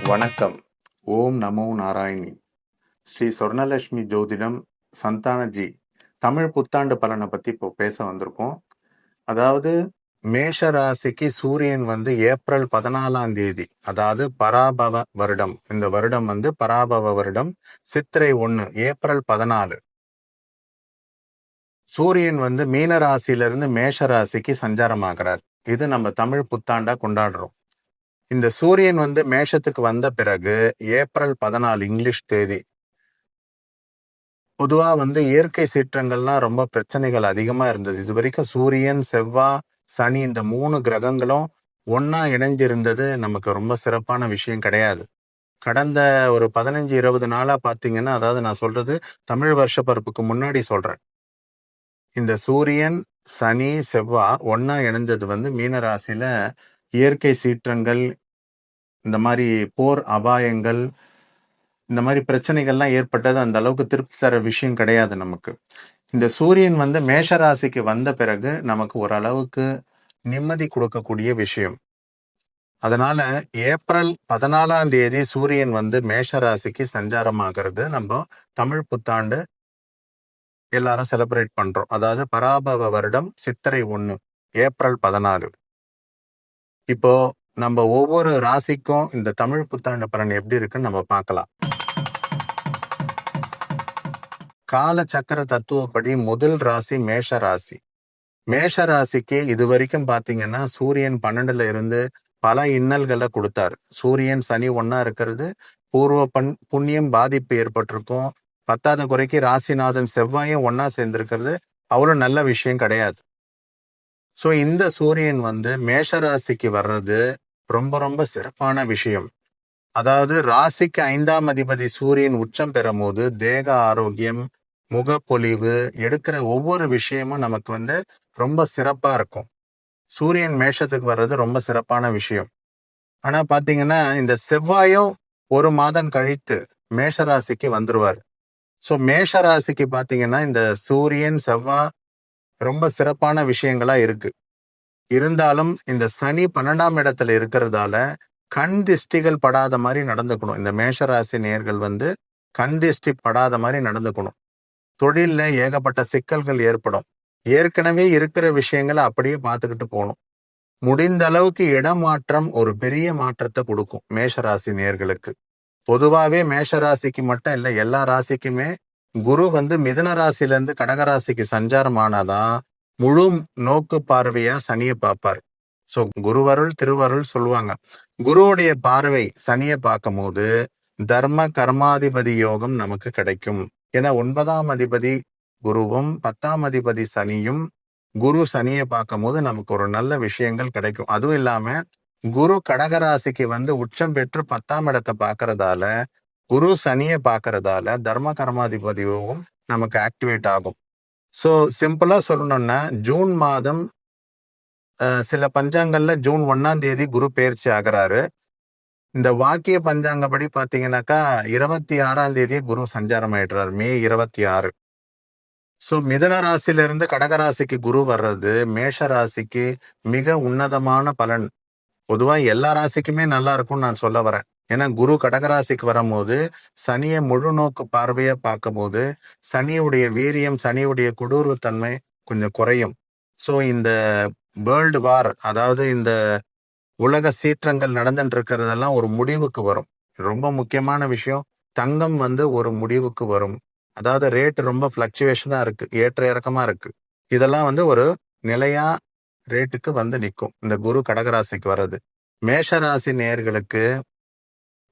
வணக்கம். ஓம் நமோ நாராயணி. ஸ்ரீ சொர்ணலட்சுமி ஜோதிடம் சந்தானஜி தமிழ் புத்தாண்டு பலனை பத்தி இப்போ பேச வந்திருக்கோம். அதாவது மேஷ ராசிக்கு சூரியன் ஏப்ரல் 14ஆம் தேதி, அதாவது பராபவ வருடம். இந்த வருடம் பராபவ வருடம் சித்திரை 1 ஏப்ரல் 14 சூரியன் மீன ராசியிலிருந்து மேஷ ராசிக்கு சஞ்சாரமாகிறார். இது நம்ம தமிழ் புத்தாண்டா கொண்டாடுறோம். இந்த சூரியன் மேஷத்துக்கு வந்த பிறகு ஏப்ரல் 14 இங்கிலீஷ் தேதி. பொதுவா இயற்கை சீற்றங்கள்லாம் ரொம்ப பிரச்சனைகள் அதிகமா இருந்தது. இது வரைக்கும் சூரியன், செவ்வாய், சனி இந்த 3 கிரகங்களும் ஒன்னா இணைஞ்சிருந்தது நமக்கு ரொம்ப சிறப்பான விஷயம் கிடையாது. கடந்த ஒரு 15-20 நாளா பாத்தீங்கன்னா, அதாவது நான் சொல்றது தமிழ் வருஷ பருப்புக்கு முன்னாடி சொல்றேன். இந்த சூரியன், சனி, செவ்வாய் ஒன்னா இணைஞ்சது மீன ராசியில இயற்கை சீற்றங்கள், இந்த மாதிரி போர் அபாயங்கள், இந்த மாதிரி பிரச்சனைகள்லாம் ஏற்பட்டது அந்த அளவுக்கு திருப்தி தர விஷயம் கிடையாது நமக்கு. இந்த சூரியன் மேஷ ராசிக்கு வந்த பிறகு நமக்கு ஓரளவுக்கு நிம்மதி கொடுக்கக்கூடிய விஷயம். அதனால ஏப்ரல் 14ஆம் தேதி சூரியன் மேஷ ராசிக்கு சஞ்சாரமாகிறது. நம்ம தமிழ் புத்தாண்டு எல்லாரும் செலிப்ரேட் பண்றோம். அதாவது பராபவ வருடம் சித்திரை 1 ஏப்ரல் 14. இப்போ நம்ம ஒவ்வொரு ராசிக்கும் இந்த தமிழ் புத்தாண்டு பலன் எப்படி இருக்குன்னு நம்ம பார்க்கலாம். கால சக்கர தத்துவப்படி முதல் ராசி மேஷ ராசி. மேஷ ராசிக்கு இது வரைக்கும் பாத்தீங்கன்னா சூரியன் 12ல இருந்து பல இன்னல்களை கொடுத்தாரு. சூரியன் சனி ஒன்னா இருக்கிறது பூர்வ புண்ணியம் பாதிப்பு ஏற்பட்டிருக்கும். 10வது குறைக்கு ராசிநாதன் செவ்வாயும் ஒன்னா சேர்ந்திருக்கிறது அவ்வளவு நல்ல விஷயம் கிடையாது. ஸோ இந்த சூரியன் மேஷ ராசிக்கு வர்றது ரொம்ப ரொம்ப சிறப்பான விஷயம். அதாவது ராசிக்கு 5ஆம் அதிபதி சூரியன் உச்சம் பெறும் போது தேக ஆரோக்கியம், முகப்பொலிவு, எடுக்கிற ஒவ்வொரு விஷயமும் நமக்கு ரொம்ப சிறப்பா இருக்கும். சூரியன் மேஷத்துக்கு வர்றது ரொம்ப சிறப்பான விஷயம். ஆனா பாத்தீங்கன்னா இந்த செவ்வாயும் ஒரு மாதம் கழித்து மேஷ ராசிக்கு வந்துருவார். ஸோ மேஷ ராசிக்கு பாத்தீங்கன்னா இந்த சூரியன் செவ்வாய் ரொம்ப சிறப்பான விஷயங்களா இருக்கு. இருந்தாலும் இந்த சனி 12ஆம் இடத்துல இருக்கிறதால கண் திஷ்டிகள் படாத மாதிரி நடந்துக்கணும். இந்த மேஷராசி நேர்கள் கண் திஷ்டி படாத மாதிரி நடந்துக்கணும். தொழில்ல ஏகப்பட்ட சிக்கல்கள் ஏற்படும். ஏற்கனவே இருக்கிற விஷயங்களை அப்படியே பார்த்துக்கிட்டு போகணும். முடிந்த அளவுக்கு இடமாற்றம் ஒரு பெரிய மாற்றத்தை கொடுக்கும் மேஷராசி நேர்களுக்கு. பொதுவாகவே மேஷராசிக்கு மட்டும் இல்லை, எல்லா ராசிக்குமே குரு மிதுன ராசில இருந்து கடகராசிக்கு சஞ்சாரம் ஆனாதான் முழு நோக்கு பார்வையா சனியை பார்ப்பாரு. ஸோ குருவருள் திருவருள் சொல்லுவாங்க. குருவுடைய பார்வை சனியை பார்க்கும் போது தர்ம கர்மாதிபதி யோகம் நமக்கு கிடைக்கும். ஏன்னா 9ஆம் அதிபதி குருவும் 10ஆம் அதிபதி சனியும் குரு சனியை பார்க்கும் போது நமக்கு ஒரு நல்ல விஷயங்கள் கிடைக்கும். அதுவும் இல்லாம குரு கடகராசிக்கு உச்சம் பெற்று 10ஆம் இடத்தை பார்க்கறதால, குரு சனியை பார்க்கறதால தர்ம கர்மாதிபதி யோகம் நமக்கு ஆக்டிவேட் ஆகும். ஸோ சிம்பிளா சொல்லணும்னா ஜூன் மாதம் சில பஞ்சாங்கள்ல ஜூன் 1ஆம் தேதி குரு பெயர்ச்சி ஆகிறாரு. இந்த வாக்கிய பஞ்சாங்கப்படி பாத்தீங்கன்னாக்கா 26ஆம் தேதி குரு சஞ்சாரம் ஆயிடுறாரு, மே 26. ஸோ மிதுன ராசியில இருந்து கடகராசிக்கு குரு வர்றது மேஷ ராசிக்கு மிக உன்னதமான பலன். பொதுவா எல்லா ராசிக்குமே நல்லா இருக்கும்னு நான் சொல்ல வரேன். ஏன்னா குரு கடகராசிக்கு வரும்போது சனியை முழு நோக்கு பார்வையா பார்க்கும் போது சனியுடைய வீரியம், சனியுடைய கொடூரத்தன்மை கொஞ்சம் குறையும். ஸோ இந்த வேர்ல்டு வார், அதாவது இந்த உலக சீற்றங்கள் நடந்துட்டு இருக்கிறதெல்லாம் ஒரு முடிவுக்கு வரும். ரொம்ப முக்கியமான விஷயம், தங்கம் ஒரு முடிவுக்கு வரும். அதாவது ரேட் ரொம்ப பிளக்சுவேஷனா இருக்கு, ஏற்ற இறக்கமா இருக்கு. இதெல்லாம் ஒரு நிலையா ரேட்டுக்கு நிற்கும் இந்த குரு கடகராசிக்கு வர்றது. மேஷராசி நேயர்களுக்கு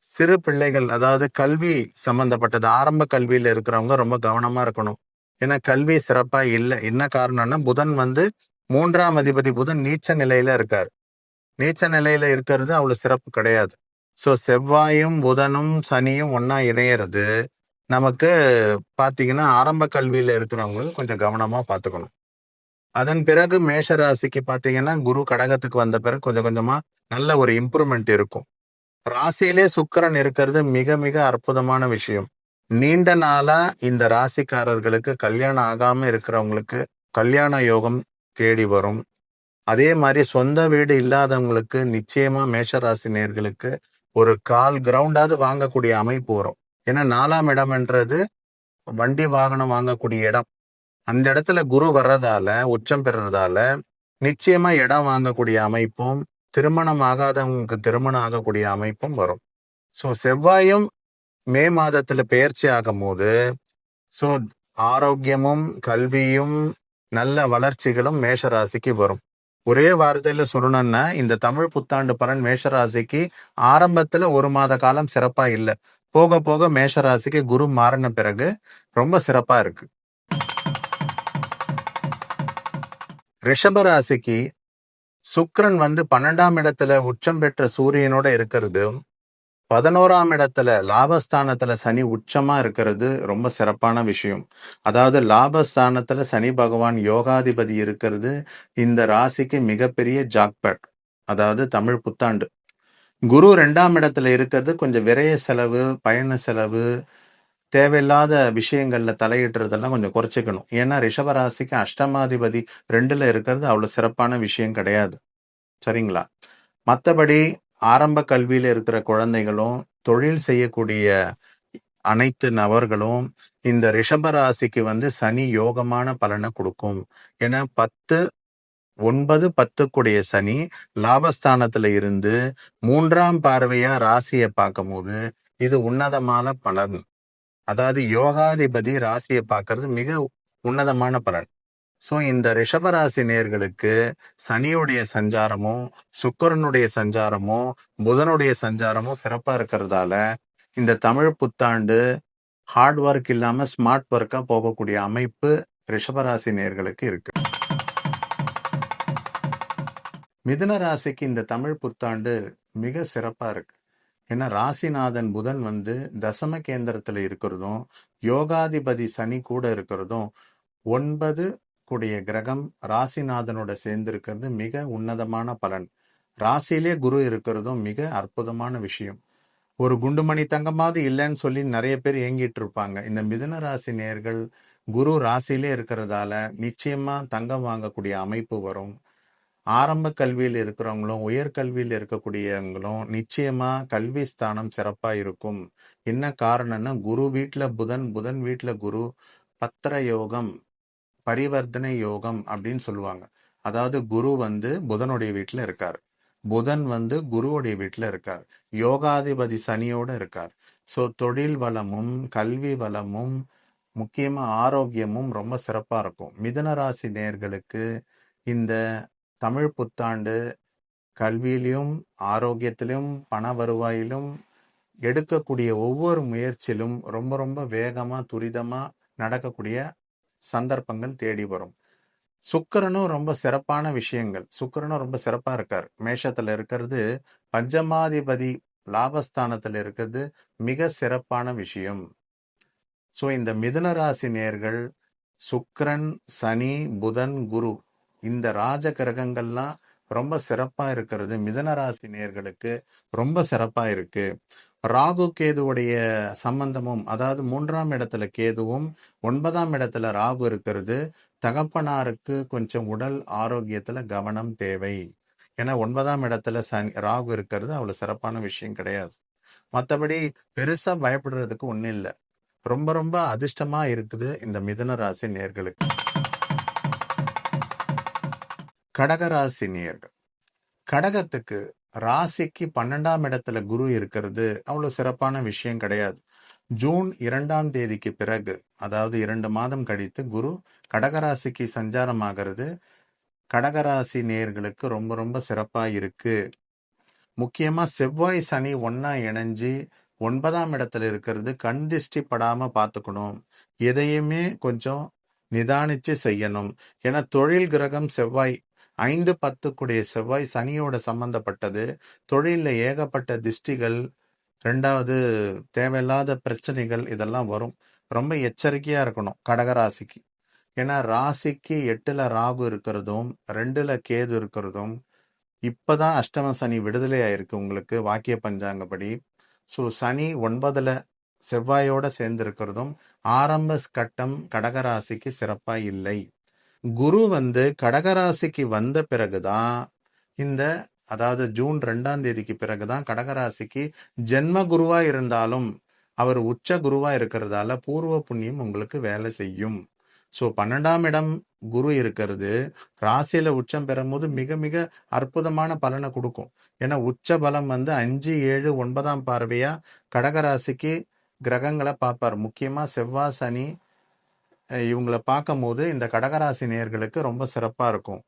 சிறு பிள்ளைகள், அதாவது கல்வி சம்பந்தப்பட்டது, ஆரம்ப கல்வியில இருக்கிறவங்க ரொம்ப கவனமா இருக்கணும். ஏன்னா கல்வி சிறப்பா இல்லை. என்ன காரணம்னா புதன் 3ஆம் அதிபதி புதன் நீச்ச நிலையில இருக்காரு. நீச்ச நிலையில இருக்கிறது அவ்வளவு சிறப்பு கிடையாது. ஸோ செவ்வாயும் புதனும் சனியும் ஒன்னா இணையிறது நமக்கு பாத்தீங்கன்னா ஆரம்ப கல்வியில இருக்கிறவங்களுக்கு கொஞ்சம் கவனமா பார்த்துக்கணும். அதன் பிறகு மேஷ ராசிக்கு பாத்தீங்கன்னா குரு கடகத்துக்கு வந்த பிறகு கொஞ்சம் கொஞ்சமா நல்ல ஒரு இம்ப்ரூவ்மெண்ட் இருக்கும். ராசியிலே சுக்கிரன் இருக்கிறது மிக மிக அற்புதமான விஷயம். நீண்ட நாளா இந்த ராசிக்காரர்களுக்கு கல்யாணம் ஆகாம இருக்கிறவங்களுக்கு கல்யாண யோகம் தேடி வரும். அதே மாதிரி சொந்த வீடு இல்லாதவங்களுக்கு நிச்சயமா மேஷராசி நேர்களுக்கு ஒரு 1/4 கிரவுண்டாவது வாங்கக்கூடிய அமைப்பு வரும். ஏன்னா 4ஆம் இடம்ன்றது வண்டி வாகனம் வாங்கக்கூடிய இடம். அந்த இடத்துல குரு வர்றதால, உச்சம் பெறுறதால நிச்சயமா இடம் வாங்கக்கூடிய அமைப்பும், திருமணம் ஆகாதவங்களுக்கு திருமணம் ஆகக்கூடிய அமைப்பும் வரும். ஸோ செவ்வாயும் மே மாதத்துல பெயர்ச்சி ஆகும்போது, ஸோ ஆரோக்கியமும், கல்வியும், நல்ல வளர்ச்சிகளும் மேஷ ராசிக்கு வரும். ஒரே வார்த்தையில சொல்லணும்னா, இந்த தமிழ் புத்தாண்டு பலன் மேஷ ராசிக்கு ஆரம்பத்துல 1 மாத காலம் சிறப்பா இல்ல. போக போக மேஷ ராசிக்கு குரு மாறின பிறகு ரொம்ப சிறப்பா இருக்கு. ரிஷப ராசிக்கு சுக்கிரன் 12ஆம் இடத்துல உச்சம் பெற்ற சூரியனோட இருக்கிறது, 11ஆம் இடத்துல லாபஸ்தானத்துல சனி உச்சமா இருக்கிறது ரொம்ப சிறப்பான விஷயம். அதாவது லாபஸ்தானத்துல சனி பகவான் யோகாதிபதி இருக்கிறது இந்த ராசிக்கு மிகப்பெரிய ஜாக்பாட். அதாவது தமிழ் புத்தாண்டு. குரு 2ஆம் இடத்துல இருக்கிறது கொஞ்சம் விரய செலவு, பயண செலவு, தேவையில்லாத விஷயங்கள்ல தலையிடுறதெல்லாம் கொஞ்சம் குறைச்சிக்கணும். ஏன்னா ரிஷபராசிக்கு அஷ்டமாதிபதி 2ல இருக்கிறது அவ்வளவு சிறப்பான விஷயம் கிடையாது. சரிங்களா? மற்றபடி ஆரம்ப கல்வியில இருக்கிற குழந்தைகளும், தொழில் செய்யக்கூடிய அனைத்து நபர்களும் இந்த ரிஷபராசிக்கு சனி யோகமான பலனை கொடுக்கும். ஏன்னா 10, 9, 10 சனி லாபஸ்தானத்துல இருந்து 3ஆம் பார்வையா ராசியை பார்க்கும்போது இது உன்னதமான பலன். அதாவது யோகாதிபதி ராசியை பார்க்கறது மிக உன்னதமான பலன். ஸோ இந்த ரிஷபராசி நேர்களுக்கு சனியுடைய சஞ்சாரமும், சுக்கிரனுடைய சஞ்சாரமும், புதனுடைய சஞ்சாரமும் சிறப்பா இருக்கிறதால இந்த தமிழ் புத்தாண்டு ஹார்ட் ஒர்க் இல்லாம ஸ்மார்ட் ஒர்க்கா போகக்கூடிய அமைப்பு ரிஷபராசி நேர்களுக்கு இருக்கு. மிதுன ராசிக்கு இந்த தமிழ் புத்தாண்டு மிக சிறப்பா இருக்கு. ஏன்னா ராசிநாதன் புதன் தசம கேந்திரத்துல இருக்கிறதும், யோகாதிபதி சனி கூட இருக்கிறதும், 9 கூடிய கிரகம் ராசிநாதனோட சேர்ந்து இருக்கிறது மிக உன்னதமான பலன். ராசியிலே குரு இருக்கிறதும் மிக அற்புதமான விஷயம். ஒரு குண்டுமணி தங்கமாவது இல்லைன்னு சொல்லி நிறைய பேர் ஏங்கிட்டு இருப்பாங்க. இந்த மிதுன ராசி நேயர்கள் குரு ராசியிலே இருக்கிறதால நிச்சயமா தங்கம் வாங்கக்கூடிய அமைப்பு வரும். ஆரம்ப கல்வியில் இருக்கிறவங்களும், உயர்கல்வியில் இருக்கக்கூடியவங்களும் நிச்சயமா கல்வி ஸ்தானம் சிறப்பா இருக்கும். என்ன காரணம்னா குரு வீட்டுல புதன், புதன் வீட்டுல குரு, பத்திர யோகம், பரிவர்த்தனை யோகம் அப்படின்னு சொல்லுவாங்க. அதாவது குரு புதனுடைய வீட்டுல இருக்காரு, புதன் குருவுடைய வீட்டுல இருக்கார், யோகாதிபதி சனியோட இருக்கார். ஸோ தொழில் வளமும், கல்வி வளமும், முக்கியமா ஆரோக்கியமும் ரொம்ப சிறப்பா இருக்கும். மிதுன ராசி நேயர்களுக்கு இந்த தமிழ் புத்தாண்டு கல்வியிலும், ஆரோக்கியத்திலும், பண வருவாயிலும் எடுக்கக்கூடிய ஒவ்வொரு முயற்சியிலும் ரொம்ப ரொம்ப வேகமா, துரிதமா நடக்கக்கூடிய சந்தர்ப்பங்கள் தேடி வரும். சுக்கிரனும் ரொம்ப சிறப்பான விஷயங்கள். சுக்கிரனும் ரொம்ப சிறப்பா இருக்கார். மேஷத்துல இருக்கிறது, பஞ்சமாதிபதி லாபஸ்தானத்துல இருக்கிறது மிக சிறப்பான விஷயம். ஸோ இந்த மிதுன ராசி நேயர்கள் சுக்கிரன், சனி, புதன், குரு இந்த ராஜ கிரகங்கள்லாம் ரொம்ப சிறப்பா இருக்கிறது மிதுன ராசி நேயர்களுக்கு ரொம்ப சிறப்பா இருக்கு. ராகு கேதுவுடைய சம்பந்தமும், அதாவது 3ஆம் இடத்துல கேதுவும், 9ஆம் இடத்துல ராகு இருக்கிறது தகப்பனாருக்கு கொஞ்சம் உடல் ஆரோக்கியத்துல கவனம் தேவை. ஏன்னா 9ஆம் இடத்துல ராகு இருக்கிறது அவ்வளவு சிறப்பான விஷயம் கிடையாது. மற்றபடி பெருசா பயப்படுறதுக்கு ஒன்றும் இல்லை. ரொம்ப ரொம்ப அதிர்ஷ்டமா இருக்குது இந்த மிதுன ராசி நேயர்களுக்கு. கடகராசி நேயர்கள், கடகத்துக்கு ராசிக்கு 12ஆம் இடத்துல குரு இருக்கிறது அவ்வளவு சிறப்பான விஷயம் கிடையாது. ஜூன் 2ஆம் தேதிக்கு பிறகு, அதாவது 2 மாதம் கழித்து குரு கடகராசிக்கு சஞ்சாரம் ஆகிறது கடகராசி நேயர்களுக்கு ரொம்ப ரொம்ப சிறப்பா இருக்கு. முக்கியமா செவ்வாய் சனி ஒன்னா இணைஞ்சு 9ஆம் இடத்துல இருக்கிறது கண் திஷ்டி படாம பார்த்துக்கணும். எதையுமே கொஞ்சம் நிதானிச்சு செய்யணும். ஏன்னா தொழில் கிரகம் செவ்வாய் 5, 10 செவ்வாய் சனியோட சம்பந்தப்பட்டது. தொழில்ல ஏகப்பட்ட திஷ்டிகள், 2வது தேவையில்லாத பிரச்சனைகள் இதெல்லாம் வரும். ரொம்ப எச்சரிக்கையா இருக்கணும் கடகராசிக்கு. ஏன்னா ராசிக்கு 8ல ராகு இருக்கிறதும், 2ல கேது இருக்கிறதும், இப்பதான் அஷ்டம சனி விடுதலை ஆயிருக்கு உங்களுக்கு வாக்கிய பஞ்சாங்கப்படி. ஸோ சனி 9ல செவ்வாயோட சேர்ந்து இருக்கிறதும் ஆரம்ப கட்டம் கடகராசிக்கு சிறப்பா இல்லை. குரு கடகராசிக்கு வந்த பிறகுதான் இந்த அதாவது ஜூன் 2ஆம் தேதிக்கு பிறகுதான் கடகராசிக்கு ஜென்ம குருவா இருந்தாலும் அவர் உச்ச குருவா இருக்கிறதால பூர்வ புண்ணியம் உங்களுக்கு வேலை செய்யும். ஸோ 12ஆம் இடம் குரு இருக்கிறது ராசியில உச்சம் பெறும்போது மிக மிக அற்புதமான பலனை கொடுக்கும். ஏன்னா உச்ச பலம் வந்து 5, 7, 9ஆம் பார்வையா கடகராசிக்கு கிரகங்களை பார்ப்பார். முக்கியமா செவ்வாய், சனி இவங்களை பார்க்கும் போது இந்த கடகராசி நேயர்களுக்கு ரொம்ப சிறப்பா இருக்கும்.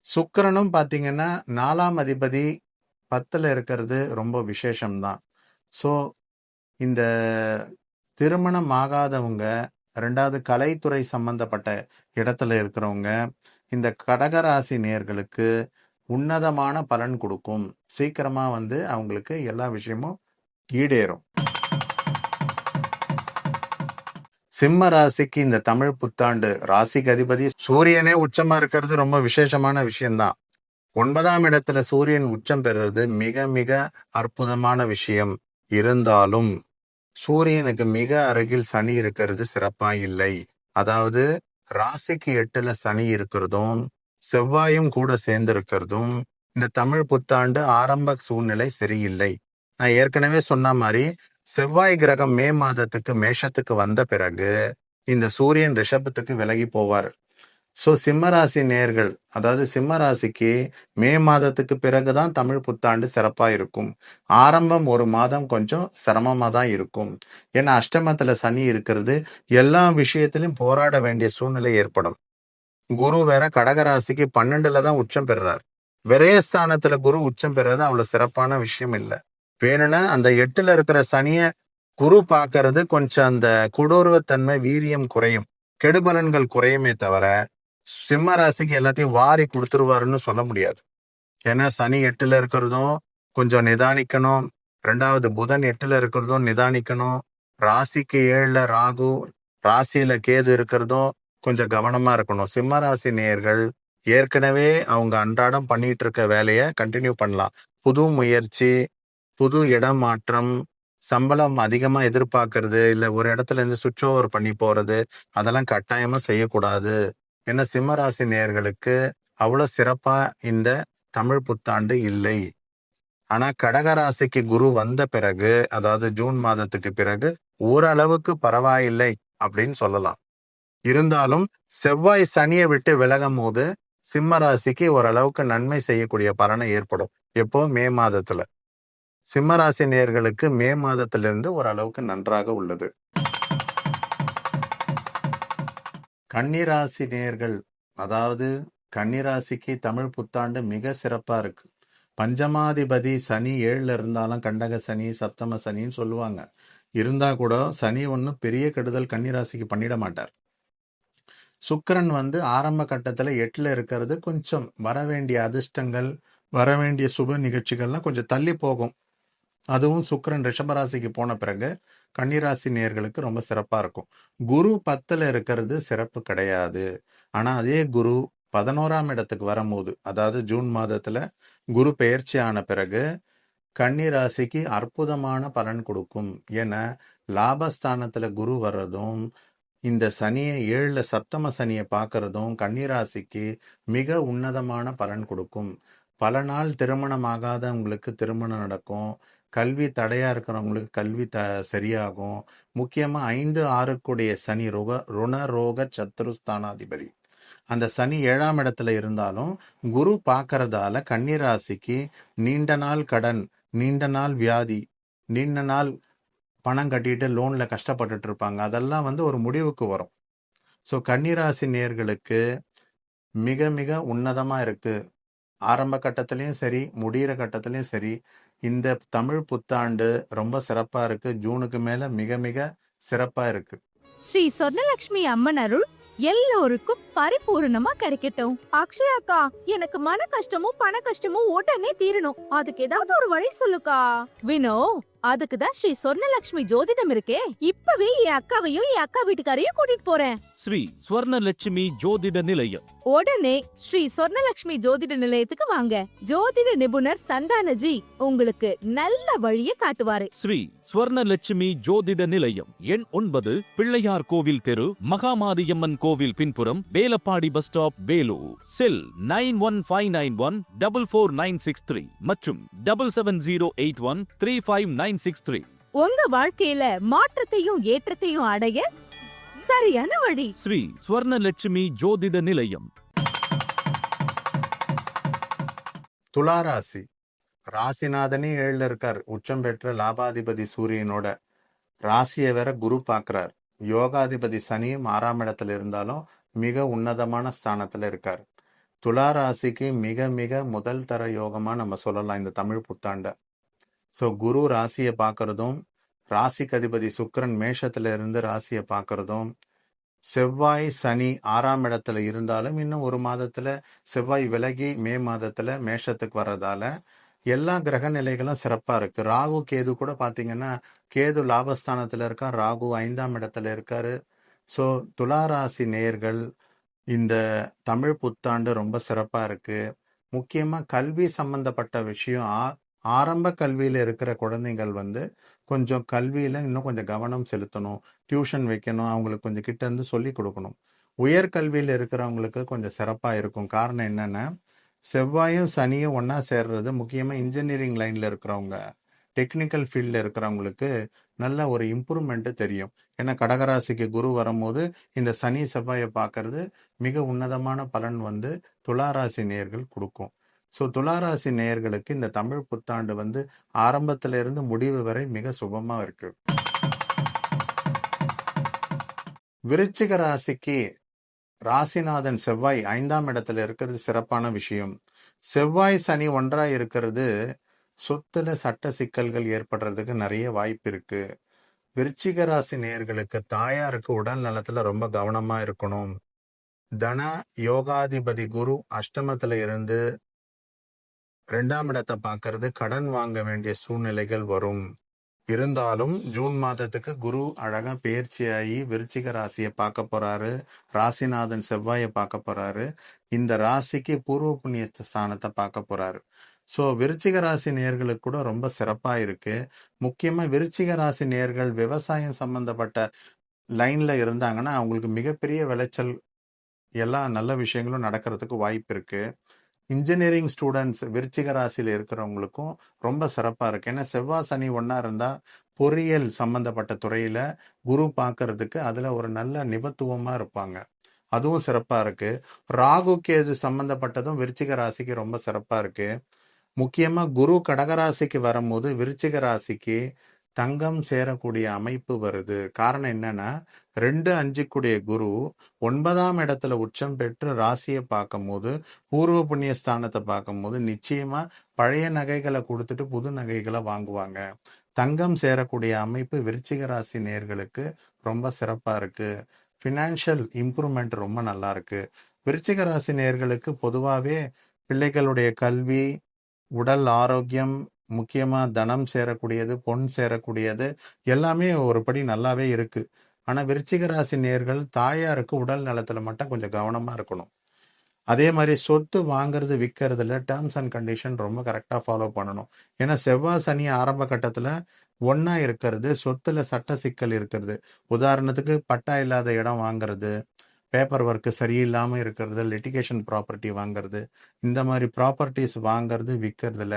சுக்கிரனும் பார்த்தீங்கன்னா 4ஆம் அதிபதி 10ல இருக்கிறது ரொம்ப விசேஷம்தான். ஸோ இந்த திருமணம் ஆகாதவங்க, 2வது கலைத்துறை சம்பந்தப்பட்ட இடத்துல இருக்கிறவங்க, இந்த கடகராசி நேயர்களுக்கு உன்னதமான பலன் கொடுக்கும். சீக்கிரமா வந்து அவங்களுக்கு எல்லா விஷயமும் ஈடேறும். சிம்ம ராசிக்கு இந்த தமிழ் புத்தாண்டு ராசிக்கு அதிபதி சூரியனே உச்சமா இருக்கிறது ரொம்ப விசேஷமான விஷயம்தான். 9ஆம் இடத்துல சூரியன் உச்சம் பெறுறது மிக மிக அற்புதமான விஷயம். இருந்தாலும் சூரியனுக்கு மிக அருகில் சனி இருக்கிறது சிறப்பா இல்லை. அதாவது ராசிக்கு 8ல சனி இருக்கிறதும் செவ்வாயும் கூட சேர்ந்து இருக்கிறதும் இந்த தமிழ் புத்தாண்டு ஆரம்ப சூழ்நிலை சரியில்லை. நான் ஏற்கனவே சொன்ன மாதிரி செவ்வாய் கிரகம் மே மாதத்துக்கு மேஷத்துக்கு வந்த பிறகு இந்த சூரியன் ரிஷபத்துக்கு விலகி போவார். ஸோ சிம்மராசி நேர்கள், அதாவது சிம்ம ராசிக்கு மே மாதத்துக்கு பிறகுதான் தமிழ் புத்தாண்டு சிறப்பா இருக்கும். ஆரம்பம் ஒரு மாதம் கொஞ்சம் சிரமமா தான் இருக்கும். ஏன்னா அஷ்டமத்துல சனி இருக்கிறது, எல்லா விஷயத்திலும் போராட வேண்டிய சூழ்நிலை ஏற்படும். குரு வேற கடகராசிக்கு 12ல தான் உச்சம் பெறுறார். விரயஸ்தானத்துல குரு உச்சம் பெறுறது அவ்வளவு சிறப்பான விஷயம் இல்லை. வேணும்னா அந்த 8ல இருக்கிற சனிய குரு பார்க்கறது கொஞ்சம் அந்த கொடூரத்தன்மை வீரியம் குறையும், கெடுபலன்கள் குறையுமே தவிர சிம்ம ராசிக்கு எல்லாத்தையும் வாரி கொடுத்துருவாருன்னு சொல்ல முடியாது. ஏன்னா சனி 8ல இருக்கிறதும் கொஞ்சம் நிதானிக்கணும். 2வது புதன் 8ல இருக்கிறதும் நிதானிக்கணும். ராசிக்கு 7ல ராகு, ராசியில கேது இருக்கிறதும் கொஞ்சம் கவனமா இருக்கணும். சிம்ம ராசி நேயர்கள் ஏற்கனவே அவங்க அன்றாடம் பண்ணிட்டு இருக்க வேலையை கண்டினியூ பண்ணலாம். புது முயற்சி, புது இடம் மாற்றம், சம்பளம் அதிகமா எதிர்பார்க்கறது, இல்ல ஒரு இடத்துல இருந்து சுவிட்ச் ஓவர் பண்ணி போறது, அதெல்லாம் கட்டாயமா செய்யக்கூடாது. ஏன்னா சிம்ம ராசி நேயர்களுக்கு அவ்வளவு சிறப்பா இந்த தமிழ் புத்தாண்டு இல்லை. ஆனா கடகராசிக்கு குரு வந்த பிறகு, அதாவது ஜூன் மாதத்துக்கு பிறகு ஓரளவுக்கு பரவாயில்லை அப்படின்னு சொல்லலாம். இருந்தாலும் செவ்வாய் சனியை விட்டு விலகும் போது சிம்ம ராசிக்கு ஓரளவுக்கு நன்மை செய்யக்கூடிய பலனை ஏற்படும். எப்போ? மே மாதத்துல. சிம்ம ராசி நேயர்களுக்கு மே மாதத்திலிருந்து ஓரளவுக்கு நன்றாக உள்ளது. கன்னிராசி நேயர்கள், அதாவது கன்னிராசிக்கு தமிழ் புத்தாண்டு மிக சிறப்பா இருக்கு. பஞ்சமாதிபதி சனி 7ல இருந்தாலும் கண்டக சனி, சப்தம சனின்னு சொல்லுவாங்க. இருந்தா கூட சனி ஒன்றும் பெரிய கெடுதல் கன்னிராசிக்கு பண்ணிட மாட்டார். சுக்கிரன் வந்து ஆரம்ப கட்டத்துல 8ல இருக்கிறது கொஞ்சம் வர வேண்டிய அதிர்ஷ்டங்கள், வர வேண்டிய சுப நிகழ்ச்சிகள்லாம் கொஞ்சம் தள்ளி போகும். அதுவும் சுக்கிரன் ரிஷபராசிக்கு போன பிறகு கன்னிராசி நேயர்களுக்கு ரொம்ப சிறப்பா இருக்கும். குரு 10ல இருக்கிறது சிறப்பு கிடையாது. ஆனா அதே குரு 11ஆம் இடத்துக்கு வரும்போது, அதாவது ஜூன் மாதத்துல குரு பெயர்ச்சி ஆன பிறகு கன்னிராசிக்கு அற்புதமான பலன் கொடுக்கும். ஏன்னா லாபஸ்தானத்துல குரு வர்றதும், இந்த சனியை 7ல சப்தம சனியை பார்க்கறதும் கன்னிராசிக்கு மிக உன்னதமான பலன் கொடுக்கும். பல நாள் திருமணம் ஆகாதவங்களுக்கு திருமணம் நடக்கும். கல்வி தடையா இருக்கிறவங்களுக்கு கல்வி சரியாகும். முக்கியமா 5, 6 சனி ருணரோக சத்துருஸ்தானாதிபதி. அந்த சனி 7ஆம் இடத்துல இருந்தாலும் குரு பார்க்கறதால கன்னிராசிக்கு நீண்ட நாள் கடன், நீண்ட நாள் வியாதி, நீண்ட நாள் பணம் கட்டிட்டு லோன்ல கஷ்டப்பட்டுட்டு இருப்பாங்க, அதெல்லாம் வந்து ஒரு முடிவுக்கு வரும். ஸோ கன்னிராசி நேயர்களுக்கு மிக மிக உன்னதமா இருக்கு. ஆரம்ப கட்டத்திலையும் சரி, முடிகிற கட்டத்திலையும் சரி, இந்த தமிழ் புத்தாண்டு ரொம்ப சிறப்பா இருக்கு. ஜூனுக்கு மேல மிக மிக சிறப்பா இருக்கு. ஸ்ரீ சொர்ணலட்சுமி அம்மன் அருள் எல்லோருக்கும் பரிபூர்ணமா கிடைக்கட்டும். அக்ஷயாக்கா, எனக்கு மன கஷ்டமும் பண கஷ்டமும் உடனே தீரணும். அதுக்கு ஏதாவது ஒரு வழி சொல்லுக்கா. வினோ, அதுக்கு தான் ஸ்ரீ சொர்ணலக்ஷ்மி ஜோதிடம் இருக்கே. இப்பவே என் அக்காவையும் என் அக்கா வீட்டுக்காரையும் கூட்டிட்டு போறேன். ஸ்ரீ ஸ்வர்ணலட்சுமி ஜோதிட நிலையம். உடனே ஸ்ரீ சொர்ணலக்ஷ்மி ஜோதிட நிலையத்துக்கு வாங்க. ஜோதிட நிபுணர் சந்தானஜி உங்களுக்கு நல்ல வழிய காட்டுவாரு. ஸ்ரீ ஸ்வர்ணலட்சுமி ஜோதிட நிலையம். எண் 9, பிள்ளையார் கோவில் தெரு, மகாமாரியம்மன் கோவில் பின்புறம், வேலப்பாடி பஸ் ஸ்டாப், வேலூர். செல் 9159144963 மற்றும் 7708135963. உங்க வாழ்க்கையில மாற்றத்தையும் ஏற்றத்தையும் அடைய சரியான வழி. ஸ்ரீ ஸ்வர்ணலட்சுமி ஜோதிட நிலையம். துளாராசி ராசிநாதனே 7ல இருக்கார். உச்சம் பெற்ற லாபாதிபதி சூரியனோட ராசியை வேற குரு பார்க்கிறார். யோகாதிபதி சனியும் 6ஆம் இடத்துல இருந்தாலும் மிக உன்னதமான ஸ்தானத்துல இருக்கார். துளாராசிக்கு மிக மிக முதல் தர யோகமா நம்ம சொல்லலாம் இந்த தமிழ் புத்தாண்ட. ஸோ குரு ராசியை பார்க்கறதும், ராசிக்கு அதிபதி சுக்கிரன் மேஷத்துல இருந்து ராசியை பார்க்கறதும், செவ்வாய் சனி 6ஆம் இடத்துல இருந்தாலும் இன்னும் ஒரு மாதத்துல செவ்வாய் விலகி மே மாதத்துல மேஷத்துக்கு வர்றதால எல்லா கிரக நிலைகளும் சிறப்பா இருக்கு. ராகு கேது கூட பாத்தீங்கன்னா, கேது லாபஸ்தானத்துல இருக்கார், ராகு 5ஆம் இடத்துல இருக்காரு. ஸோ துளாராசி நேயர்கள் இந்த தமிழ் புத்தாண்டு ரொம்ப சிறப்பா இருக்கு. முக்கியமா கல்வி சம்பந்தப்பட்ட விஷயம் ஆரம்ப கல்வியில இருக்கிற குழந்தைகள் கொஞ்சம் கல்வியில இன்னும் கொஞ்சம் கவனம் செலுத்தணும். டியூஷன் வைக்கணும், அவங்களுக்கு கொஞ்சம் கிட்ட இருந்து சொல்லி கொடுக்கணும். உயர்கல்வியில இருக்கிறவங்களுக்கு கொஞ்சம் சிறப்பா இருக்கும். காரணம் என்னன்னா, செவ்வாயும் சனியும் ஒண்ணா சேர்றது முக்கியமா இன்ஜினியரிங் லைன்ல இருக்கிறவங்க, டெக்னிக்கல் ஃபீல்ட்ல இருக்கிறவங்களுக்கு நல்ல ஒரு இம்ப்ரூவ்மெண்ட் தெரியும். ஏன்னா கடகராசிக்கு குரு வரும்போது இந்த சனி செவ்வாயை பார்க்கறது மிக உன்னதமான பலன் துளாராசி நேயர்கள் கொடுக்கும். ஸோ துளாராசி நேயர்களுக்கு இந்த தமிழ் புத்தாண்டு ஆரம்பத்துல இருந்து முடிவு வரை மிக சுபமா இருக்கு. விருச்சிக ராசிக்கு ராசிநாதன் செவ்வாய் 5ஆம் இடத்துல இருக்கிறது சிறப்பான விஷயம். செவ்வாய் சனி ஒன்றா இருக்கிறது சொத்துல சட்ட சிக்கல்கள் ஏற்படுறதுக்கு நிறைய வாய்ப்பு இருக்கு. விருச்சிக ராசி நேயர்களுக்கு தாயாருக்கு உடல் நலத்துல ரொம்ப கவனமா இருக்கணும். தன யோகாதிபதி குரு அஷ்டமத்துல இருந்து 2ஆம் இடத்தை பார்க்கறது கடன் வாங்க வேண்டிய சூழ்நிலைகள் வரும். இருந்தாலும் ஜூன் மாதத்துக்கு குரு அழகா பெயர்ச்சியாகி விருச்சிக ராசியை பார்க்க போறாரு. ராசிநாதன் செவ்வாயை பார்க்க போறாரு. இந்த ராசிக்கு பூர்வ புண்ணிய ஸ்தானத்தை பார்க்க போறாரு. ஸோ விருச்சிக ராசி நேயர்களுக்கு கூட ரொம்ப சிறப்பா இருக்கு. முக்கியமா விருச்சிக ராசி நேயர்கள் விவசாயம் சம்பந்தப்பட்ட லைன்ல இருந்தாங்கன்னா அவங்களுக்கு மிகப்பெரிய விளைச்சல், எல்லா நல்ல விஷயங்களும் நடக்கிறதுக்கு வாய்ப்பு இருக்கு. இன்ஜினியரிங் ஸ்டூடெண்ட்ஸ் விருச்சிக ராசியில இருக்கிறவங்களுக்கும் ரொம்ப சிறப்பா இருக்கு. ஏன்னா செவ்வாய் சனி ஒண்ணா இருந்தா பொறியியல் சம்பந்தப்பட்ட துறையில குரு பார்க்கறதுக்கு அதுல ஒரு நல்ல நிபுணத்துவமா இருப்பாங்க. அதுவும் சிறப்பா இருக்கு. ராகு கேது சம்பந்தப்பட்டதும் விருச்சிக ராசிக்கு ரொம்ப சிறப்பா இருக்கு. முக்கியமா குரு கடகராசிக்கு வரும்போது விருச்சிக ராசிக்கு தங்கம் சேரக்கூடிய அமைப்பு வருது. காரணம் என்னன்னா, 2-5 கூடிய குரு 9ஆம் இடத்துல உச்சம் பெற்று ராசியை பார்க்கும்போது, பூர்வ புண்ணிய ஸ்தானத்தை பார்க்கும்போது நிச்சயமா பழைய நகைகளை கொடுத்துட்டு புது நகைகளை வாங்குவாங்க. தங்கம் சேரக்கூடிய அமைப்பு விருச்சிக ராசி நேயர்களுக்கு ரொம்ப சிறப்பா இருக்கு. ஃபினான்ஷியல் இம்ப்ரூவ்மெண்ட் ரொம்ப நல்லா இருக்கு. விருச்சிக ராசி நேயர்களுக்கு பொதுவாகவே பிள்ளைகளுடைய கல்வி, உடல் ஆரோக்கியம், முக்கியமா தனம் சேரக்கூடியது, பொன் சேரக்கூடியது எல்லாமே ஒருபடி நல்லாவே இருக்கு. ஆனா விருச்சிக ராசி நேயர்கள் தாயாருக்கு உடல் நலத்துல மட்டும் கொஞ்சம் கவனமா இருக்கணும். அதே மாதிரி சொத்து வாங்குறது விற்கிறதுல டேர்ம்ஸ் அண்ட் கண்டிஷன் ரொம்ப கரெக்டா ஃபாலோ பண்ணணும். ஏன்னா செவ்வாய் சனி ஆரம்ப கட்டத்துல ஒண்ணா இருக்கிறது சொத்துல சட்ட சிக்கல் இருக்கிறது. உதாரணத்துக்கு பட்டா இல்லாத இடம் வாங்குறது, பேப்பர் ஒர்க்கு சரியில்லாம இருக்கிறது, லிட்டிகேஷன் ப்ராப்பர்ட்டி வாங்குறது, இந்த மாதிரி ப்ராப்பர்ட்டிஸ் வாங்குறது விற்கிறதுல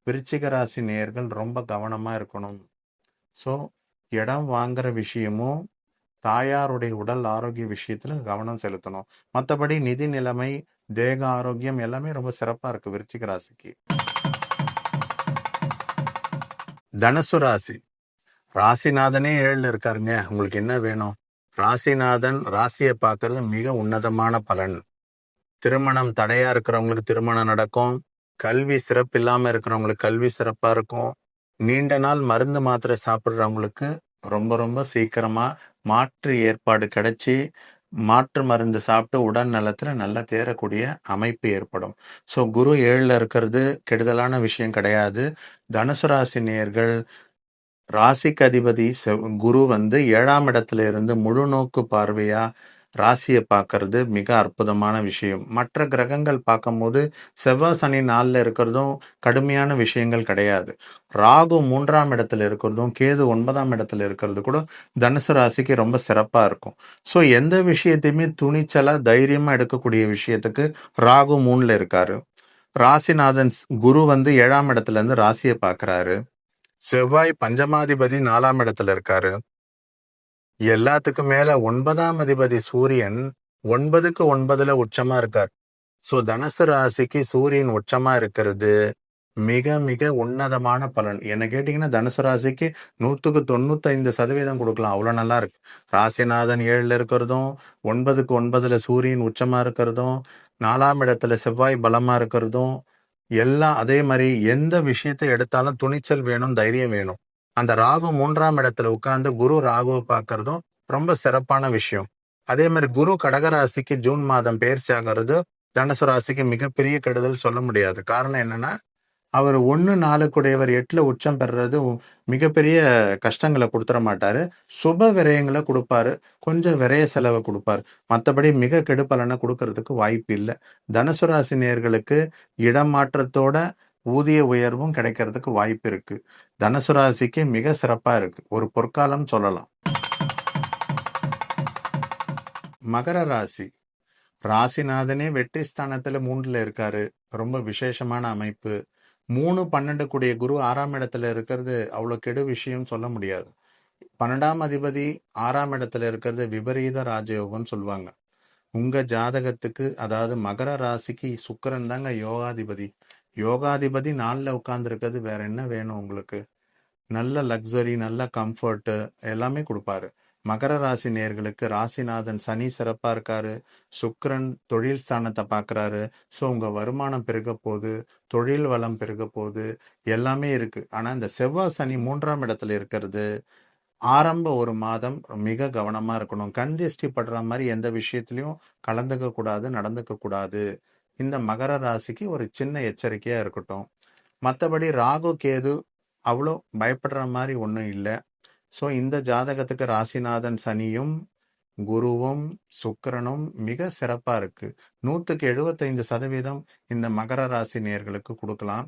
விருச்சிக ராசி நேயர்கள் ரொம்ப கவனமா இருக்கணும். ஸோ இடம் வாங்குற விஷயமும் தாயாருடைய உடல் ஆரோக்கிய விஷயத்துல கவனம் செலுத்தணும். மற்றபடி நிதி நிலைமை, தேக ஆரோக்கியம் எல்லாமே ரொம்ப சிறப்பா இருக்கு விருச்சிக ராசிக்கு. தனுசு ராசி ராசிநாதனே 7ல இருக்காருங்க. உங்களுக்கு என்ன வேணும்? ராசிநாதன் ராசியை பார்க்கறது மிக உன்னதமான பலன். திருமணம் தடையா இருக்கிறவங்களுக்கு திருமணம் நடக்கும். கல்வி சிறப்பு இல்லாம இருக்கிறவங்களுக்கு கல்வி சிறப்பா இருக்கும். நீண்ட நாள் மருந்து மாத்திரை சாப்பிட்றவங்களுக்கு ரொம்ப ரொம்ப சீக்கிரமா மாற்று ஏற்பாடு கிடைச்சி மாற்று மருந்து சாப்பிட்டு உடல் நலத்துல நல்லா தேரக்கூடிய அமைப்பு ஏற்படும். ஸோ குரு 7ல இருக்கிறது கெடுதலான விஷயம் கிடையாது. தனுசு ராசி நேயர்கள் ராசிக்கு அதிபதி குரு வந்து 7ஆம் இடத்துல இருந்து முழு நோக்கு பார்வையா ராசியை பார்க்கறது மிக அற்புதமான விஷயம். மற்ற கிரகங்கள் பார்க்கும்போது செவ்வாய், சனி 4ல இருக்கிறதும் கடுமையான விஷயங்கள் கிடையாது. ராகு 3ஆம் இடத்துல இருக்கிறதும், கேது 9ஆம் இடத்துல இருக்கிறது கூட தனுசு ராசிக்கு ரொம்ப சிறப்பா இருக்கும். ஸோ எந்த விஷயத்தையுமே துணிச்சலா, தைரியமா எடுக்கக்கூடிய விஷயத்துக்கு ராகு 3ல இருக்காரு. ராசிநாதன் குரு வந்து 7ஆம் இடத்துல இருந்து ராசியை பார்க்கறாரு. செவ்வாய் பஞ்சமாதிபதி 4ஆம் இடத்துல இருக்காரு. எல்லாத்துக்கும் மேல 9ஆம் அதிபதி சூரியன் 9க்கு 9ல உச்சமா இருக்கார். ஸோ தனுசு ராசிக்கு சூரியன் உச்சமா இருக்கிறது மிக மிக உன்னதமான பலன். என்ன கேட்டீங்கன்னா தனுசு ராசிக்கு 100க்கு 95% கொடுக்கலாம். அவ்வளோ நல்லா இருக்கு. ராசிநாதன் 7ல இருக்கிறதும், 9க்கு 9ல சூரியன் உச்சமா இருக்கிறதும், 4ஆம் இடத்துல செவ்வாய் பலமா இருக்கிறதும், எல்லாம் அதே மாதிரி எந்த விஷயத்தை எடுத்தாலும் துணிச்சல் வேணும், தைரியம் வேணும். அந்த ராகு 3ஆம் இடத்துல உட்கார்ந்து குரு ராகுவை பார்க்கறதும் ரொம்ப சிறப்பான விஷயம். அதே மாதிரி குரு கடகராசிக்கு ஜூன் மாதம் பெயர்ச்சி ஆகிறது தனுசு ராசிக்கு மிகப்பெரிய கெடுதல் சொல்ல முடியாது. காரணம் என்னன்னா, அவர் 1 4 8ல உச்சம் பெறுறது மிகப்பெரிய கஷ்டங்களை கொடுத்துட மாட்டாரு. சுப விரயங்களை கொடுப்பாரு. கொஞ்சம் விரய செலவை கொடுப்பாரு. மற்றபடி மிக கெடுபலனை கொடுக்கறதுக்கு வாய்ப்பு இல்லை. தனுசு ராசி நேயர்களுக்கு இடமாற்றத்தோட ஊதிய உயர்வும் கிடைக்கிறதுக்கு வாய்ப்பு இருக்கு. தனுசு ராசிக்கு மிக சிறப்பா இருக்கு. ஒரு பொற்காலம் சொல்லலாம். மகர ராசி. ராசிநாதனே வெற்றி ஸ்தானத்துல 3ல இருக்காரு. ரொம்ப விசேஷமான அமைப்பு. 3, 12 கூடிய குரு 6ஆம் இடத்துல இருக்கிறது அவ்வளோ கெடு விஷயம் சொல்ல முடியாது. 12ஆம் அதிபதி 6ஆம் இடத்துல இருக்கிறது விபரீத ராஜயோகம்னு சொல்லுவாங்க. உங்க ஜாதகத்துக்கு அதாவது மகர ராசிக்கு சுக்கிரன் தாங்க யோகாதிபதி. யோகாதிபதி 4ல உட்கார்ந்துருக்கிறது வேற என்ன வேணும் உங்களுக்கு? நல்ல லக்ஸரி, நல்ல கம்ஃபர்ட் எல்லாமே கொடுப்பாரு. மகர ராசி நேயர்களுக்கு ராசிநாதன் சனி சிறப்பா இருக்காரு. சுக்கிரன் தொழில் ஸ்தானத்தை பார்க்கறாரு. ஸோ உங்க வருமானம் பெருக போகுது, தொழில் வளம் பெருக போகுது, எல்லாமே இருக்கு. ஆனா இந்த செவ்வாய் சனி 3ஆம் இடத்துல இருக்கிறது ஆரம்ப ஒரு மாதம் மிக கவனமா இருக்கணும். கண் திருஷ்டி படுற மாதிரி எந்த விஷயத்திலையும் கலந்துக்க கூடாது, நடந்துக்க கூடாது. இந்த மகர ராசிக்கு ஒரு சின்ன எச்சரிக்கையா இருக்கட்டும். மற்றபடி ராகு கேது அவ்வளோ பயப்படுற மாதிரி ஒன்றும் இல்லை. ஸோ இந்த ஜாதகத்துக்கு ராசிநாதன் சனியும் குருவும் சுக்கிரனும் மிக சிறப்பா இருக்கு. 100க்கு 75% இந்த மகர ராசி நேயர்களுக்கு கொடுக்கலாம்.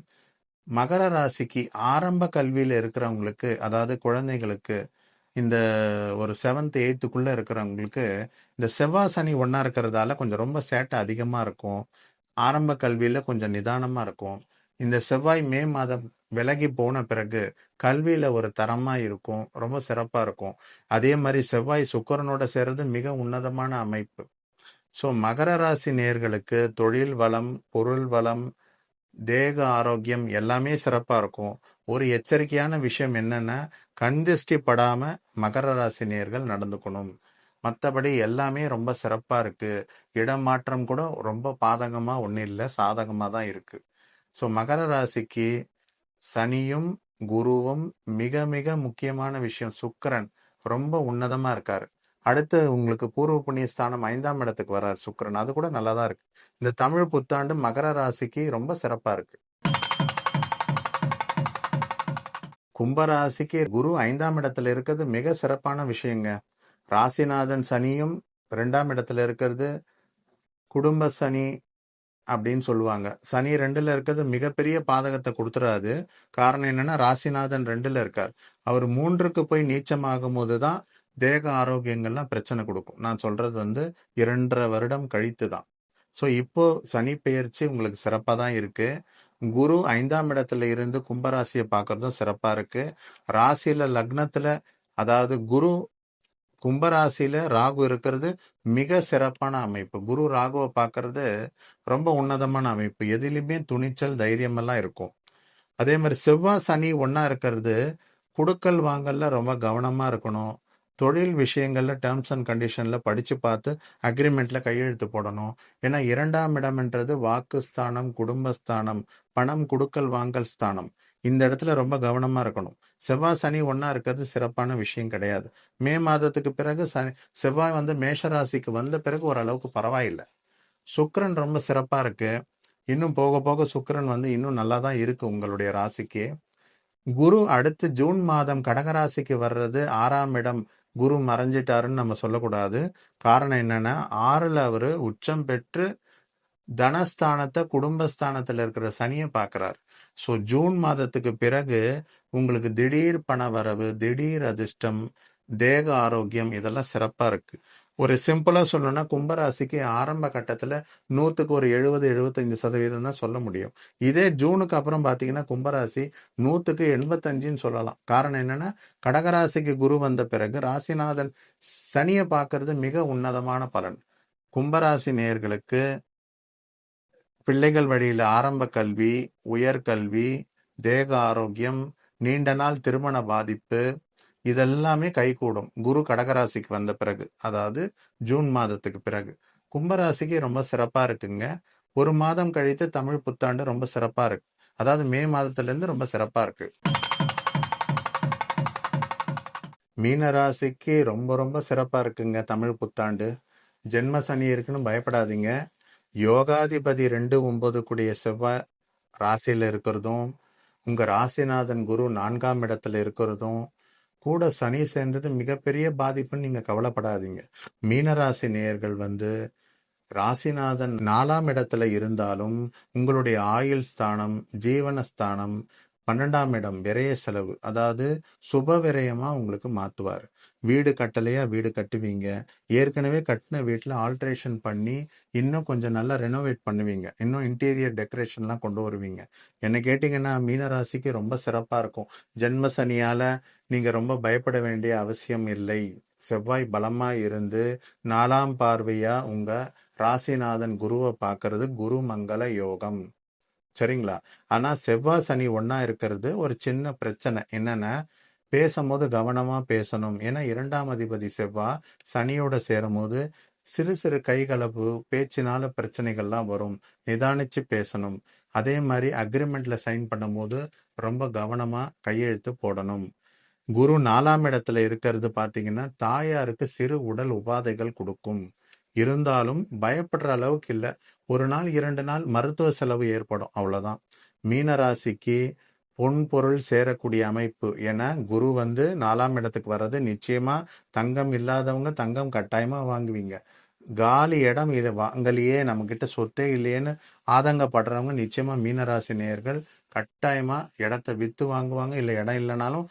மகர ராசிக்கு ஆரம்ப கல்வியில இருக்கிறவங்களுக்கு, அதாவது குழந்தைகளுக்கு, இந்த ஒரு 7th 8th இருக்கிறவங்களுக்கு இந்த செவ்வாய் சனி ஒண்ணா இருக்கிறதால கொஞ்சம் ரொம்ப சேட்டை அதிகமா இருக்கும். ஆரம்ப கல்வியில கொஞ்சம் நிதானமா இருக்கும். இந்த செவ்வாய் மே மாதம் விலகி போன பிறகு கல்வியில ஒரு தரமா இருக்கும். ரொம்ப சிறப்பா இருக்கும். அதே மாதிரி செவ்வாய் சுக்கிரனோட சேர்றது மிக உன்னதமான அமைப்பு. ஸோ மகர ராசி நேயர்களுக்கு தொழில் வளம், பொருள் வளம், தேக ஆரோக்கியம் எல்லாமே சிறப்பா இருக்கும். ஒரு எச்சரிக்கையான விஷயம் என்னன்னா, கண் திருஷ்டி படாம மகர ராசி நேயர்கள் நடந்துக்கணும். மற்றபடி எல்லாமே ரொம்ப சிறப்பா இருக்கு. இடமாற்றம் கூட ரொம்ப பாதகமா ஒன்றும் இல்லை, சாதகமா தான் இருக்கு. ஸோ மகர ராசிக்கு சனியும் குருவும் மிக மிக முக்கியமான விஷயம். சுக்கிரன் ரொம்ப உன்னதமா இருக்காரு. அடுத்து உங்களுக்கு பூர்வ புண்ணிய ஸ்தானம் 5ஆம் இடத்துக்கு வர்றார் சுக்கிரன். அது கூட நல்லா தான் இருக்கு. இந்த தமிழ் புத்தாண்டு மகர ராசிக்கு ரொம்ப சிறப்பா இருக்கு. கும்பராசிக்கு குரு 5ஆம் இடத்துல இருக்கிறது மிக சிறப்பான விஷயங்க. ராசிநாதன் சனியும் 2ஆம் இடத்துல இருக்கிறது குடும்ப சனி அப்படின்னு சொல்லுவாங்க. சனி 2ல இருக்கிறது மிகப்பெரிய பாதகத்தை கொடுத்துறாது. காரணம் என்னன்னா ராசிநாதன் 2ல இருக்கார். அவர் 3க்கு போய் நீச்சமாகும் போது தான் தேக ஆரோக்கியங்கள்லாம் பிரச்சனை கொடுக்கும். நான் சொல்றது வந்து 2.5 வருடம் கழித்து தான். ஸோ இப்போ சனி பெயர்ச்சி உங்களுக்கு சிறப்பாக தான் இருக்கு. குரு 5ஆம் இடத்துல இருந்து கும்பராசியை பார்க்கறதும் சிறப்பா இருக்கு. ராசியில லக்னத்துல, அதாவது குரு கும்பராசியில ராகு இருக்கிறது மிக சிறப்பான அமைப்பு. குரு ராகுவை பார்க்கறது ரொம்ப உன்னதமான அமைப்பு. எதிலுமே துணிச்சல், தைரியம் எல்லாம் இருக்கும். அதே மாதிரி செவ்வாய் சனி ஒண்ணா இருக்கிறது குடுக்கல் வாங்கல்ல ரொம்ப கவனமா இருக்கணும். தொழில் விஷயங்கள்ல டேர்ம்ஸ் அண்ட் கண்டிஷன்ல படிச்சு பார்த்து அக்ரிமெண்ட்ல கையெழுத்து போடணும். ஏன்னா 2ஆம் இடம்ன்றது வாக்கு ஸ்தானம், குடும்பஸ்தானம், பணம் குடுக்கல் வாங்கல் ஸ்தானம். இந்த இடத்துல ரொம்ப கவனமா இருக்கணும். செவ்வாய் சனி ஒண்ணா இருக்கிறது சிறப்பான விஷயம் கிடையாது. மே மாதத்துக்கு பிறகு செவ்வாய் வந்து மேஷ ராசிக்கு வந்த பிறகு ஓரளவுக்கு பரவாயில்லை. சுக்கிரன் ரொம்ப சிறப்பா இருக்கு. இன்னும் போக போக சுக்கிரன் வந்து இன்னும் நல்லா தான் இருக்கு உங்களுடைய ராசிக்கு. குரு அடுத்து ஜூன் மாதம் கடகராசிக்கு வர்றது 6ஆம் இடம். குரு மறைஞ்சிட்டாருன்னு நம்ம சொல்லக்கூடாது. காரணம் என்னன்னா 6ல் அவரு உச்சம் பெற்று தனஸ்தானத்தை குடும்பஸ்தானத்துல இருக்கிற சனியை பார்க்கிறார். ஸோ ஜூன் மாதத்துக்கு பிறகு உங்களுக்கு திடீர் பண வரவு, திடீர் அதிர்ஷ்டம், தேக ஆரோக்கியம் இதெல்லாம் சிறப்பா இருக்கு. ஒரு சிம்பிளா சொல்லணும்னா கும்பராசிக்கு ஆரம்ப கட்டத்துல 100க்கு ஒரு 70-75% தான் சொல்ல முடியும். இதே ஜூனுக்கு அப்புறம் பாத்தீங்கன்னா கும்பராசி 100க்கு 85ன்னு சொல்லலாம். காரணம் என்னன்னா கடகராசிக்கு குரு வந்த பிறகு ராசிநாதன் சனியை பார்க்கறது மிக உன்னதமான பலன். கும்பராசி நேயர்களுக்கு பிள்ளைகள் வழியில ஆரம்ப கல்வி, உயர்கல்வி, தேக ஆரோக்கியம், நீண்ட நாள் திருமண பாதிப்பு இதெல்லாமே கைகூடும் குரு கடகராசிக்கு வந்த பிறகு, அதாவது ஜூன் மாதத்துக்கு பிறகு. கும்பராசிக்கு ரொம்ப சிறப்பா இருக்குங்க. ஒரு மாதம் கழித்து தமிழ் புத்தாண்டு ரொம்ப சிறப்பா இருக்கு. அதாவது மே மாதத்துல இருந்து ரொம்ப சிறப்பா இருக்கு. மீனராசிக்கு ரொம்ப ரொம்ப சிறப்பா இருக்குங்க தமிழ் புத்தாண்டு. ஜென்ம சனி இருக்குன்னு பயப்படாதீங்க. யோகாதிபதி 2-9 கூடிய செவ்வாய் ராசியில இருக்கிறதும், உங்க ராசிநாதன் குரு 4ஆம் இடத்துல இருக்கிறதும், கூட சனி சேர்ந்தது மிகப்பெரிய பாதிப்புன்னு நீங்க கவலைப்படாதீங்க. மீனராசி நேயர்கள் ராசிநாதன் 4ஆம் இடத்துல இருந்தாலும் உங்களுடைய ஆயுள் ஸ்தானம், ஜீவனஸ்தானம், 12ஆம் இடம் விரய செலவு, அதாவது சுப விரயமா உங்களுக்கு மாத்துவார். வீடு கட்டலையா வீடு கட்டுவீங்க. ஏற்கனவே கட்டின வீட்டில் ஆல்ட்ரேஷன் பண்ணி இன்னும் கொஞ்சம் நல்லா ரெனோவேட் பண்ணுவீங்க. இன்னும் இன்டீரியர் டெக்கரேஷன்லாம் கொண்டு வருவீங்க. என்ன கேட்டிங்கன்னா மீனராசிக்கு ரொம்ப சிறப்பா இருக்கும். ஜென்ம சனியால நீங்க ரொம்ப பயப்பட வேண்டிய அவசியம் இல்லை. செவ்வாய் பலமா இருந்து 4ஆம் பார்வையா உங்க ராசிநாதன் குருவை பார்க்கறது குரு மங்கள யோகம். சரிங்களா? ஆனா செவ்வாய் சனி ஒண்ணா இருக்கிறது ஒரு சின்ன பிரச்சனை. என்னன்னா பேசும்போது கவனமா பேசணும். ஏன்னா 2ஆம் அதிபதி செவ்வாய் சனியோட சேரும் போது சிறு சிறு கைகலப்பு, பேச்சினால பிரச்சனைகள்லாம் வரும். நிதானிச்சு பேசணும். அதே மாதிரி அக்ரிமெண்ட்ல சைன் பண்ணும்போது ரொம்ப கவனமா கையெழுத்து போடணும். குரு 4ஆம் இடத்துல இருக்கிறது பாத்தீங்கன்னா தாயாருக்கு சிறு உடல் உபாதைகள் கொடுக்கும். இருந்தாலும் பயப்படுற அளவுக்கு இல்லை. 1 நாள் 2 நாள் மருத்துவ செலவு ஏற்படும், அவ்வளவுதான். மீனராசிக்கு பொன் பொருள் சேரக்கூடிய அமைப்பு. ஏன்னா குரு 4ஆம் இடத்துக்கு வர்றது நிச்சயமா தங்கம் இல்லாதவங்க தங்கம் கட்டாயமா வாங்குவீங்க. காலி இடம் இதை வாங்கலையே, நம்ம கிட்ட சொத்தே இல்லையேன்னு ஆதங்கப்படுறவங்க நிச்சயமா மீனராசி நேயர்கள் கட்டாயமா இடத்த வித்து வாங்குவாங்க. இல்லை இடம் இல்லைனாலும்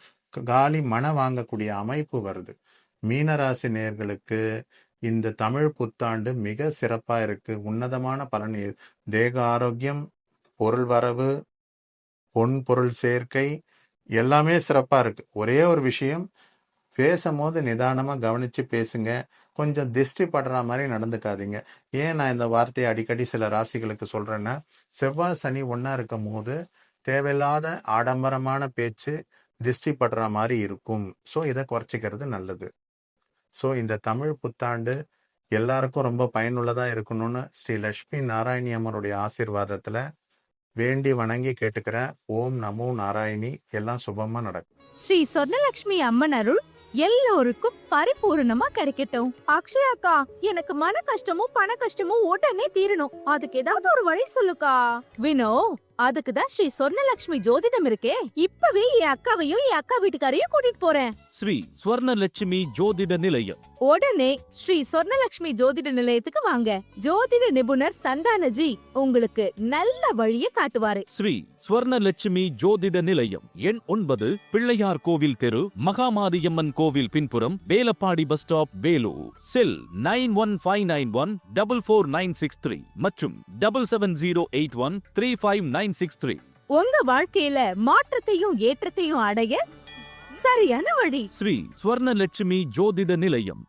காலி மன வாங்கக்கூடிய அமைப்பு வருது. மீனராசி நேயர்களுக்கு இந்த தமிழ் புத்தாண்டு மிக சிறப்பா இருக்கு. உன்னதமான பலன். தேக ஆரோக்கியம், பொருள் வரவு, பொன் பொருள் சேர்க்கை எல்லாமே சிறப்பா இருக்கு. ஒரே ஒரு விஷயம், பேசும்போது நிதானமா கவனிச்சு பேசுங்க. கொஞ்சம் திஷ்டி படுற மாதிரி நடந்துக்காதீங்க. ஏன் நான் இந்த வார்த்தையை அடிக்கடி சில ராசிகளுக்கு சொல்றேன்னா, செவ்வாய் சனி ஒண்ணா இருக்கும் போது தேவையில்லாத ஆடம்பரமான பேச்சு திஷ்டி படுற மாதிரி இருக்கும். ஸோ இதை குறைச்சிக்கிறது நல்லது. ஸோ இந்த தமிழ் புத்தாண்டு எல்லாருக்கும் ரொம்ப பயனுள்ளதா இருக்கணும்னு ஸ்ரீ லட்சுமி நாராயணி அம்மனுடைய ஆசீர்வாதத்துல வேண்டி வணங்கி கேட்டுக்கிறேன். ஓம் நமோ நாராயணி. எல்லாம் சுபமா நடக்கும். ஸ்ரீ சொர்ணலக்ஷ்மி அம்மன் அருள் எல்லோருக்கும் பரிபூரணமா கிடைக்கட்டும். அக்ஷயாக்கா, எனக்கு மன கஷ்டமும் பண கஷ்டமும் உடனே தீரணும். அதுக்கு ஏதாவது ஒரு வழி சொல்லுக்கா. வினோ, அதுக்குதான் ஸ்ரீ சொர்ணலக்ஷ்மி ஜோதிடம் இருக்கே. இப்பவே என் அக்காவையும் என் அக்கா வீட்டுக்காரையும் கூட்டிட்டு போறேன். ஸ்ரீ ஸ்வர்ணலட்சுமி ஜோதிட நிலையம். உடனே ஸ்ரீ சொர்ணலக்ஷ்மி ஜோதிட நிலையத்துக்கு வாங்க. ஜோதிட நிபுணர் சந்தானஜி உங்களுக்கு நல்ல வழியை காட்டுவாரு. ஸ்ரீ ஸ்வர்ணலட்சுமி ஜோதிட நிலையம் எண் 9, பிள்ளையார் கோவில் தெரு, மகாமாரியம்மன் கோவில் பின்புறம், வேலப்பாடி பஸ் ஸ்டாப், வேலூர். செல் 9159144963 மற்றும் 7708135963. உங்க வாழ்க்கையில மாற்றத்தையும் ஏற்றத்தையும் அடைய சரியான வழி. ஸ்ரீ ஸ்வர்ணலட்சுமி ஜோதிட நிலையம்.